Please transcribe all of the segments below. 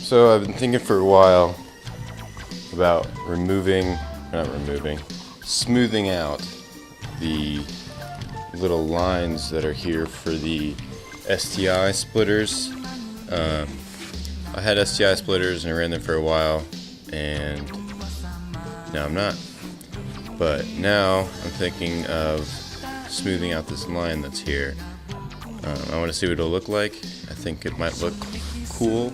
So I've been thinking for a while about smoothing out the little lines that are here for the STI splitters. I had STI splitters and I ran them for a while, and now I'm not. But now I'm thinking of smoothing out this line that's here. I want to see what it'll look like. I think it might look cool,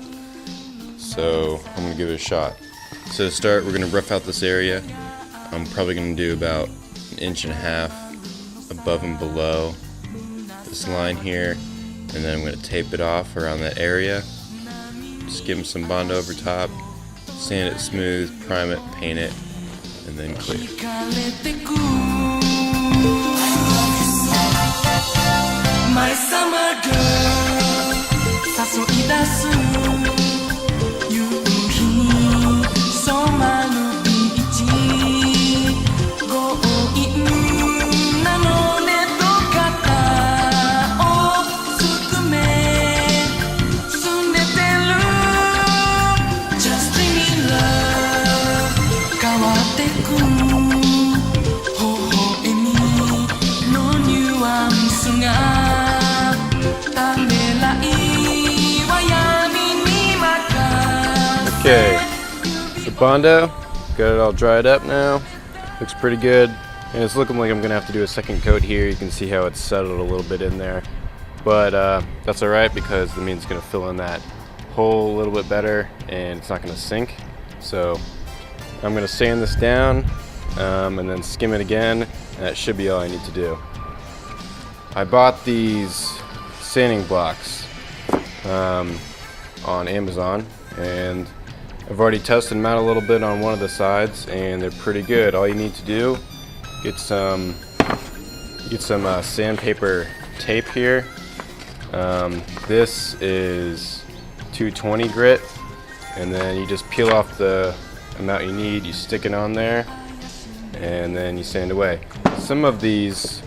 so I'm going to give it a shot. So to start, we're going to rough out this area. I'm probably going to do about 1.5 inches above and below this line here, and then I'm going to tape it off around that area. Just give them some Bondo over top, sand it smooth, prime it, paint it, and then clear. My summer girl, 誘い出す夕日染まるビーチ、強引なのねと肩をすくめすねてる Just leave me love 変わってく微笑みのニュアンスがOkay, the Bondo, got it all dried up now, looks pretty good, and it's looking like I'm going to have to do a second coat here. You can see how it's settled a little bit in there, but that's alright because that means it's going to fill in that hole a little bit better and it's not going to sink. So I'm going to sand this down and then skim it again, and that should be all I need to do. I bought these sanding blocks on Amazon, and I've already tested them out a little bit on one of the sides, and they're pretty good. All you need to do, get some sandpaper tape here. This is 220 grit, and then you just peel off the amount you need, you stick it on there, and then you sand away. Some of these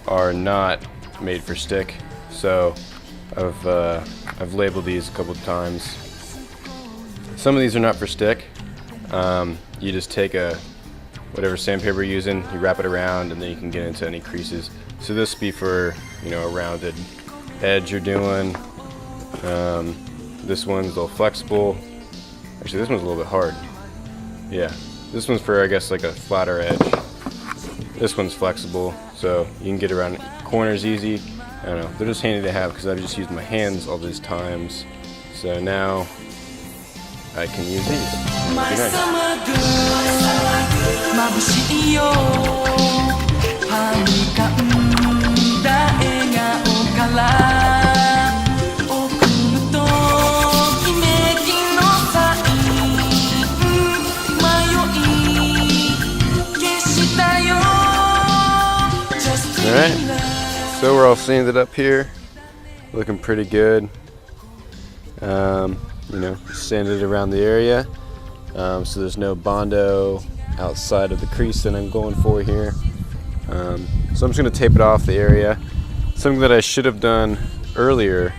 are not made for stick, so I've labeled these a couple of times. Some of these are not for stick. You just take whatever sandpaper you're using, you wrap it around, and then you can get into any creases. So this would be for, a rounded edge you're doing. This one's a little flexible. Actually, this one's a little bit hard. Yeah, this one's for, I guess, like a flatter edge. This one's flexible, so you can get around corners easy. I don't know, they're just handy to have because I've just used my hands all these times. So now I can use these. My summer girl, 眩しいよはにかんだ笑顔から送るときめきのサイン迷い消したよ Alright, so we're all sanded up here, looking pretty good. Sanded around the area, so there's no Bondo outside of the crease that I'm going for here. So I'm just going to tape it off the area. Something that I should have done earlier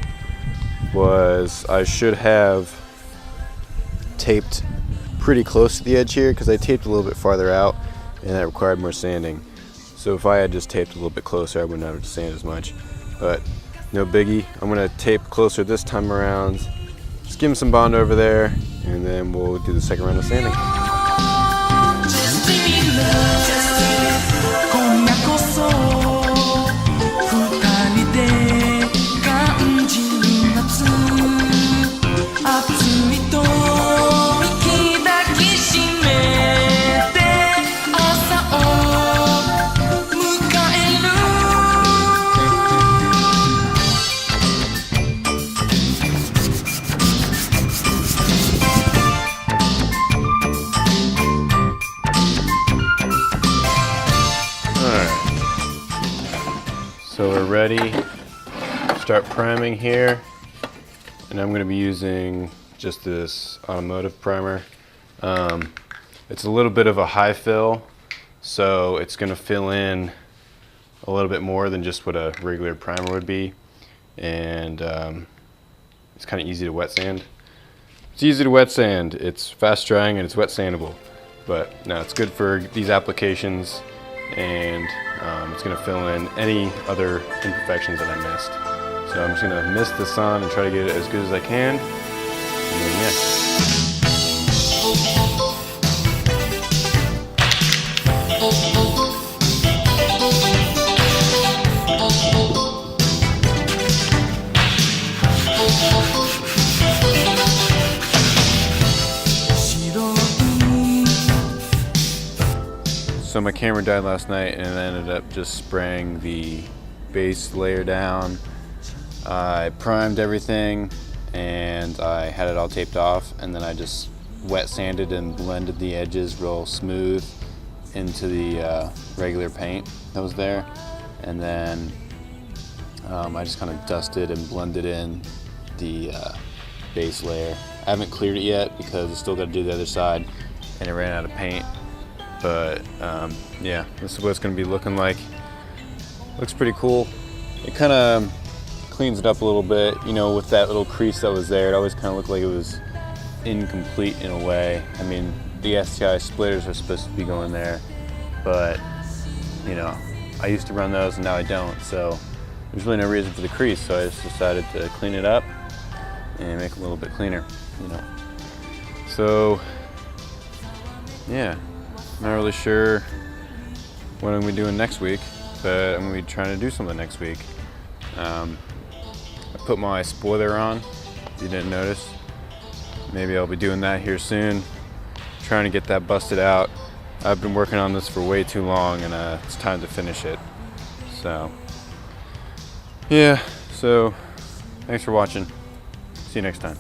was I should have taped pretty close to the edge here, because I taped a little bit farther out and that required more sanding. So if I had just taped a little bit closer, I wouldn't have to sand as much, but no biggie. I'm going to tape closer this time around. Just give him some Bondo over there, and then we'll do the second round of sanding. So we're ready. Start priming here, and I'm going to be using just this automotive primer. It's a little bit of a high fill, so it's going to fill in a little bit more than just what a regular primer would be, and it's kind of easy to wet sand. It's easy to wet sand. It's fast drying and it's wet sandable. But no, it's good for these applications, and it's gonna fill in any other imperfections that I missed. So I'm just gonna mist the sun and try to get it as good as I can. And then, yeah. So my camera died last night, and I ended up just spraying the base layer down. I primed everything and I had it all taped off, and then I just wet sanded and blended the edges real smooth into the regular paint that was there. And then I just kind of dusted and blended in the base layer. I haven't cleared it yet because I still got to do the other side and it ran out of paint. But yeah, this is what it's going to be looking like. Looks pretty cool. It kind of cleans it up a little bit, you know, with that little crease that was there. It always kind of looked like it was incomplete in a way. I mean, the STI splitters are supposed to be going there, but you know, I used to run those and now I don't, so there's really no reason for the crease, so I just decided to clean it up and make it a little bit cleaner, you know. So yeah, I'm not really sure what I'm gonna be doing next week, but I'm gonna be trying to do something next week. I put my spoiler on, if you didn't notice. Maybe I'll be doing that here soon, trying to get that busted out. I've been working on this for way too long, and it's time to finish it. So yeah, so thanks for watching. See you next time.